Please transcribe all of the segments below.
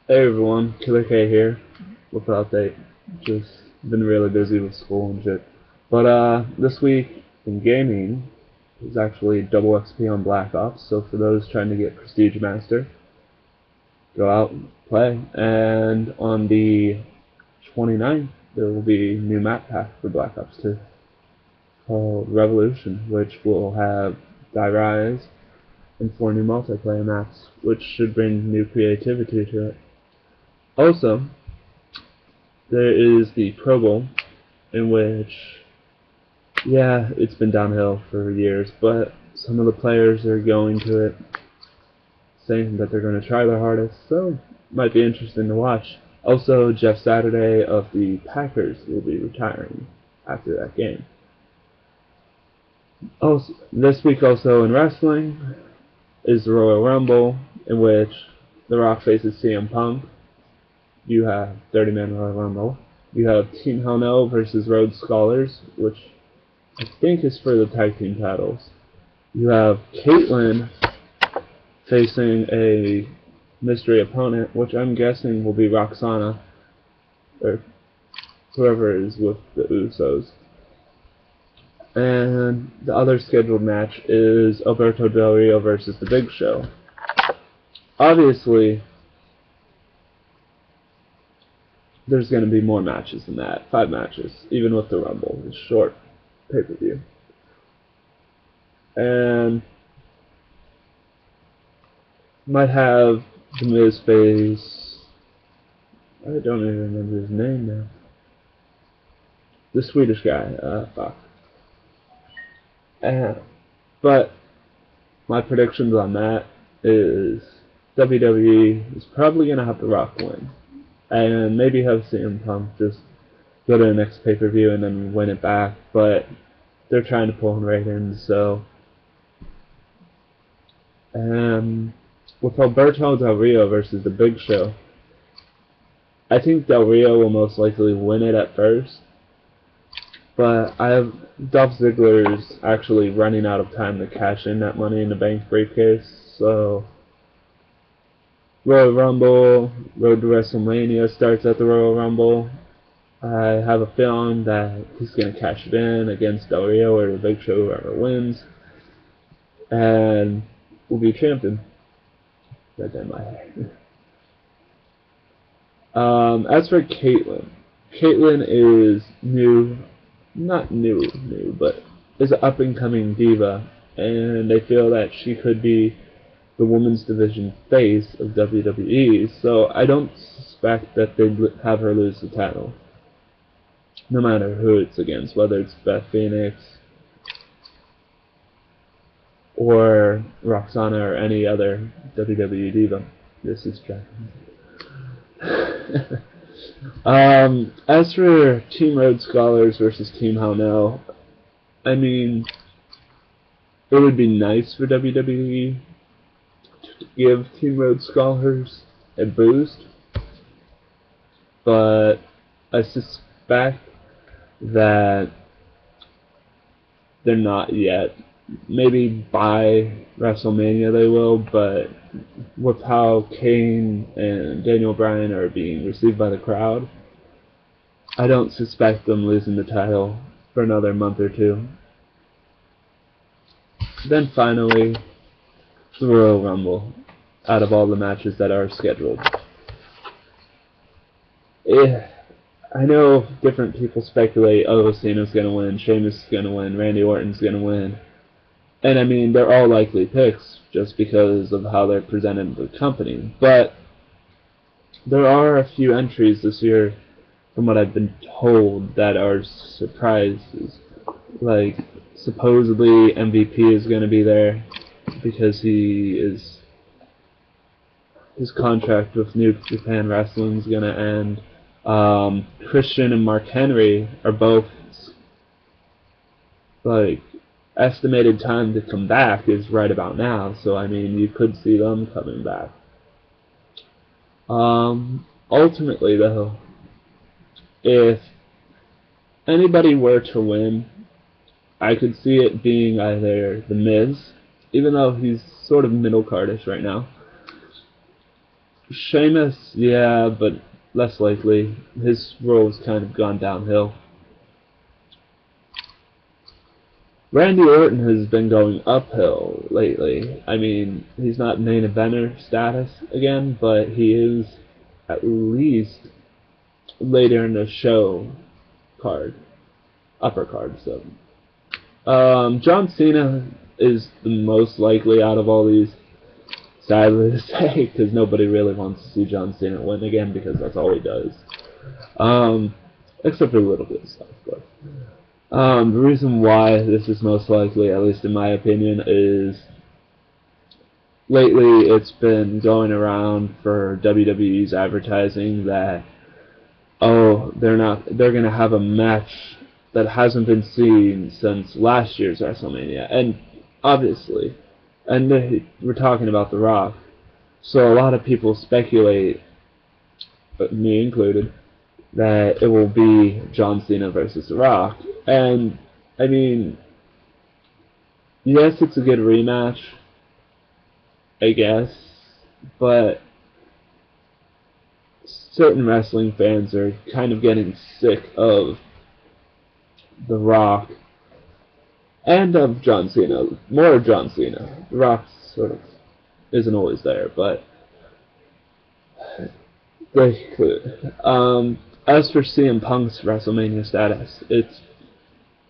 Hey everyone, Killer K here with an update. Just been really busy with school and shit. But this week in gaming is actually double XP on Black Ops, so for those trying to get Prestige Master, go out and play. And on the 29th, there will be a new map pack for Black Ops 2 called Revolution, which will have Die Rise and 4 new multiplayer maps, which should bring new creativity to it. Also, there is the Pro Bowl, in which, yeah, it's been downhill for years, but some of the players are going to it, saying that they're going to try their hardest, so it might be interesting to watch. Also, Jeff Saturday of the Packers will be retiring after that game. Also, this week also in wrestling is the Royal Rumble, in which The Rock faces CM Punk. You have 30-man Royal Rumble. You have Team Hell No versus Rhodes Scholars, which I think is for the tag team titles. You have Caitlyn facing a mystery opponent, which I'm guessing will be Roxana, or whoever is with the Usos. And the other scheduled match is Alberto Del Rio versus The Big Show. Obviously, there's going to be more matches than that. 5 matches, even with the Rumble. It's short pay-per-view. And might have The Miz face, I don't even remember his name now. The Swedish guy, fuck. But my predictions on that is WWE is probably going to have The Rock win. And maybe have CM Punk just go to the next pay-per-view and then win it back, but they're trying to pull him right in, so. With Alberto Del Rio versus The Big Show, I think Del Rio will most likely win it at first, but I have Dolph Ziggler's actually running out of time to cash in that Money in the Bank briefcase, so Royal Rumble, Road to WrestleMania starts at the Royal Rumble. I have a feeling that he's going to cash it in against Del Rio or The Big Show, whoever wins, and will be champion. That's in my head. As for Caitlyn is new, not new, but is an up-and-coming diva, and they feel that she could be the women's division face of WWE, so I don't suspect that they'd have her lose the title, no matter who it's against, whether it's Beth Phoenix or Roxana or any other WWE diva. This is Jack. As for Team Rhodes Scholars versus Team Hell No, I mean, it would be nice for WWE to give Team Rhodes Scholars a boost, but I suspect that they're not yet. Maybe by WrestleMania they will, but with how Kane and Daniel Bryan are being received by the crowd, I don't suspect them losing the title for another month or two. Then finally, the Royal Rumble, out of all the matches that are scheduled. I know different people speculate, oh, Cena's going to win, Sheamus is going to win, Randy Orton's going to win. And I mean, they're all likely picks just because of how they're presented to the company. But there are a few entries this year, from what I've been told, that are surprises. Like, supposedly MVP is going to be there because his contract with New Japan Wrestling is going to end. Christian and Mark Henry are both, like, estimated time to come back is right about now, so I mean, you could see them coming back. Ultimately, though, if anybody were to win, I could see it being either The Miz, even though he's sort of middle cardish right now, Sheamus, yeah, but less likely. His role's kind of gone downhill. Randy Orton has been going uphill lately. I mean, he's not main eventer status again, but he is at least later in the show card, upper card. So, John Cena is the most likely out of all these. Sadly to say, because nobody really wants to see John Cena win again because that's all he does. Except for a little bit of stuff, but. The reason why this is most likely, at least in my opinion, is lately it's been going around for WWE's advertising that, oh, they're gonna have a match that hasn't been seen since last year's WrestleMania, and obviously, and we're talking about The Rock, so a lot of people speculate, me included, that it will be John Cena versus The Rock. And, I mean, yes, it's a good rematch, I guess, but certain wrestling fans are kind of getting sick of The Rock and of John Cena. More of John Cena. The Rock sort of isn't always there, but they could. As for CM Punk's WrestleMania status, it's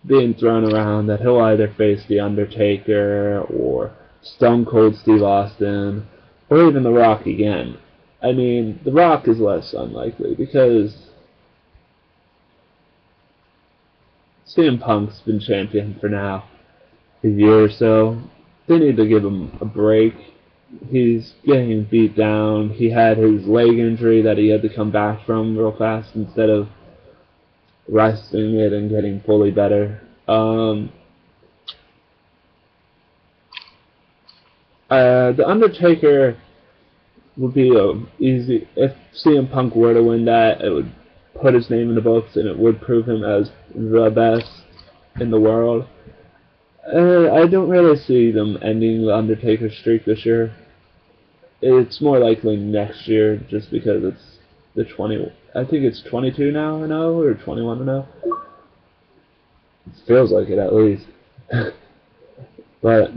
being thrown around that he'll either face The Undertaker or Stone Cold Steve Austin or even The Rock again. I mean, The Rock is less unlikely because CM Punk's been champion for now a year or so. They need to give him a break. He's getting beat down. He had his leg injury that he had to come back from real fast instead of resting it and getting fully better. The Undertaker would be easy. If CM Punk were to win that, it would put his name in the books and it would prove him as the best in the world. I don't really see them ending the Undertaker streak this year. It's more likely next year, just because it's the 20. I think it's 22 now, or 21 now. It feels like it at least. But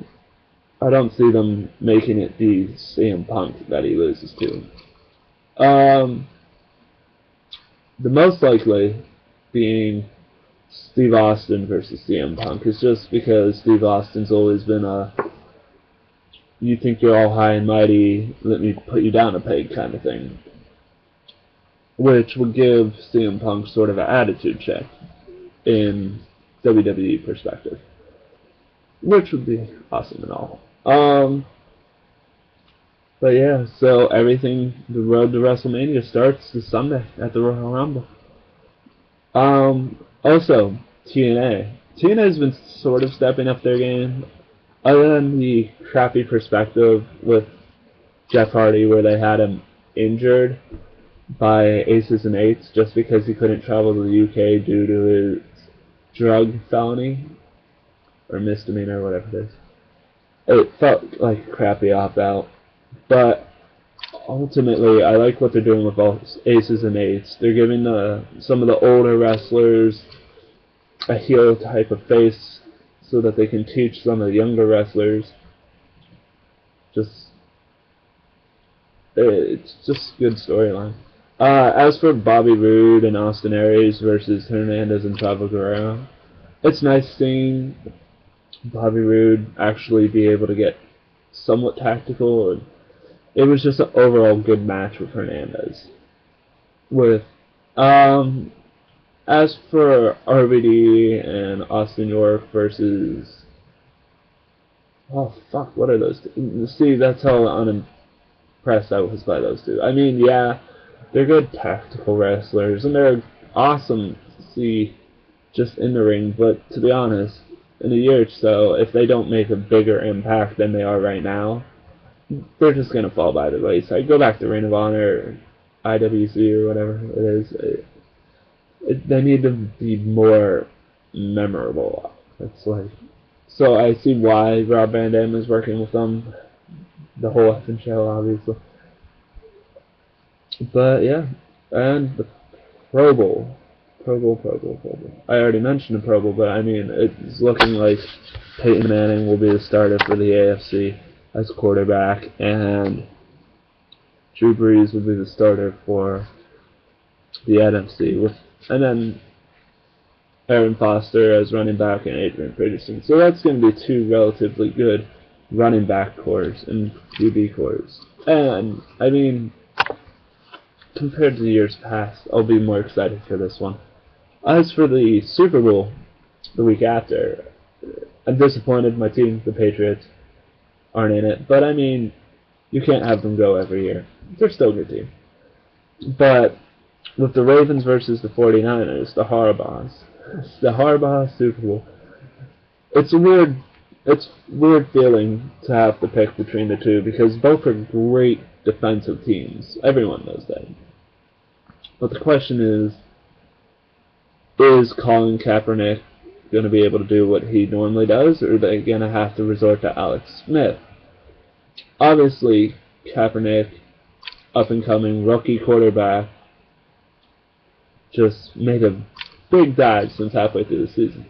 I don't see them making it the CM Punk that he loses to. The most likely being Steve Austin versus CM Punk is just because Steve Austin's always been a you think you're all high and mighty, let me put you down a peg kind of thing. Which would give CM Punk sort of an attitude check in WWE perspective. Which would be awesome and all. But yeah, so everything, the road to WrestleMania starts this Sunday at the Royal Rumble. Also, TNA. TNA has been sort of stepping up their game. Other than the crappy perspective with Jeff Hardy where they had him injured by aces and eights just because he couldn't travel to the UK due to his drug felony or misdemeanor or whatever it is. It felt like a crappy opt-out. But ultimately, I like what they're doing with all aces and eights. They're giving some of the older wrestlers a heel type of face so that they can teach some of the younger wrestlers. It's just a good storyline. As for Bobby Roode and Austin Aries versus Hernandez and Chavo Guerrero, it's nice seeing Bobby Roode actually be able to get somewhat tactical. And it was just an overall good match with Hernandez. As for RVD and Austin York versus... Oh, fuck, what are those two? See, that's how unimpressed I was by those two. I mean, yeah, they're good tactical wrestlers, and they're awesome to see just in the ring, but to be honest, in a year or so, if they don't make a bigger impact than they are right now, they're just going to fall by the wayside. Go back to Ring of Honor, or IWC, or whatever it is. They need to be more memorable. It's like, so I see why Rob Van Dam is working with them. The whole effing show, obviously. But yeah, and the Pro Bowl. Pro Bowl. I already mentioned the Pro Bowl, but I mean, it's looking like Peyton Manning will be the starter for the AFC as quarterback, and Drew Brees will be the starter for the NFC, and then Aaron Foster as running back and Adrian Peterson. So that's going to be two relatively good running back cores and QB cores. And, I mean, compared to the years past, I'll be more excited for this one. As for the Super Bowl the week after, I'm disappointed my team, the Patriots, aren't in it. But, I mean, you can't have them go every year. They're still a good team. But with the Ravens versus the 49ers, the Harbaugh Super Bowl, it's weird feeling to have to pick between the two because both are great defensive teams. Everyone knows that. But the question is Colin Kaepernick going to be able to do what he normally does, or are they going to have to resort to Alex Smith? Obviously, Kaepernick, up-and-coming rookie quarterback, just made a big dive since halfway through the season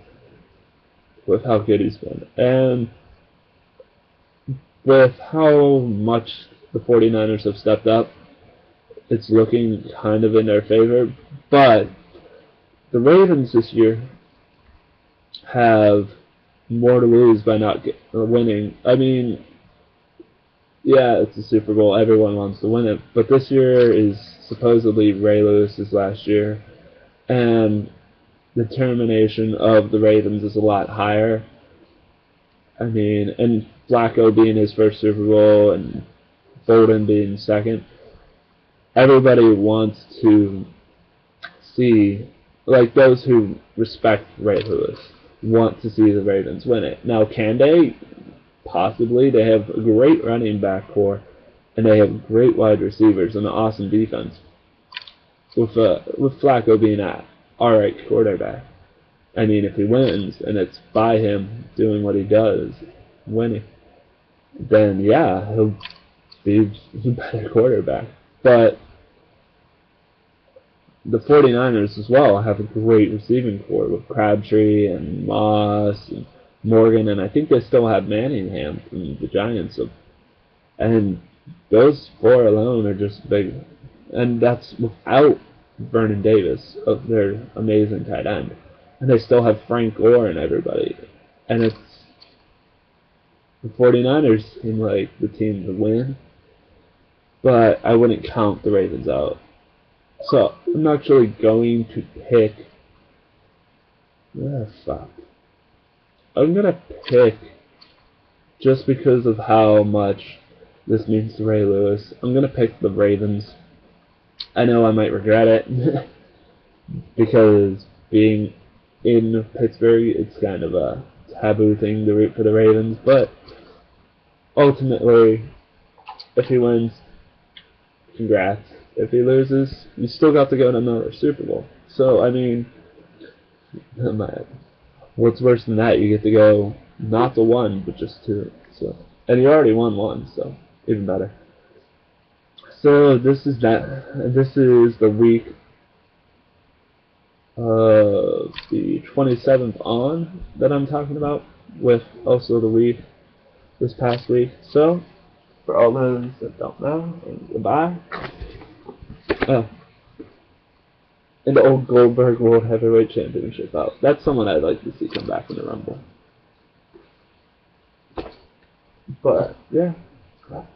with how good he's been. And with how much the 49ers have stepped up, it's looking kind of in their favor. But the Ravens this year have more to lose by not winning. I mean, yeah, it's a Super Bowl. Everyone wants to win it. But this year is supposedly Ray Lewis's last year. And the determination of the Ravens is a lot higher. I mean, and Flacco being his first Super Bowl and Bolden being second, everybody wants to see, like those who respect Ray Lewis, want to see the Ravens win it. Now, can they? Possibly. They have a great running back core, and they have great wide receivers and an awesome defense. With Flacco being an alright quarterback. I mean, if he wins, and it's by him doing what he does, winning, then yeah, he'll be a better quarterback. But the 49ers as well have a great receiving core with Crabtree and Moss and Morgan, and I think they still have Manningham from the Giants. And those four alone are just big. And that's without Vernon Davis, of their amazing tight end. And they still have Frank Gore and everybody. And it's the 49ers seem like the team to win, but I wouldn't count the Ravens out. So I'm actually going to pick. I'm gonna pick, just because of how much this means to Ray Lewis, I'm gonna pick the Ravens. I know I might regret it because being in Pittsburgh, it's kind of a taboo thing to root for the Ravens, but ultimately, if he wins, congrats. If he loses, you still got to go to another Super Bowl. So, I mean, what's worse than that? You get to go not to one, but just two. So, and you already won one, so even better. So this is that. This is the week of the 27th on that I'm talking about, with also the week this past week. So for all those that don't know, goodbye. Oh, and the old Goldberg World Heavyweight Championship out. That's someone I'd like to see come back in the Rumble. But yeah.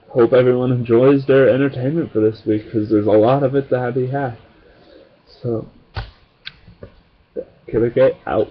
Hope everyone enjoys their entertainment for this week, because there's a lot of it to be had. So, Killer K out.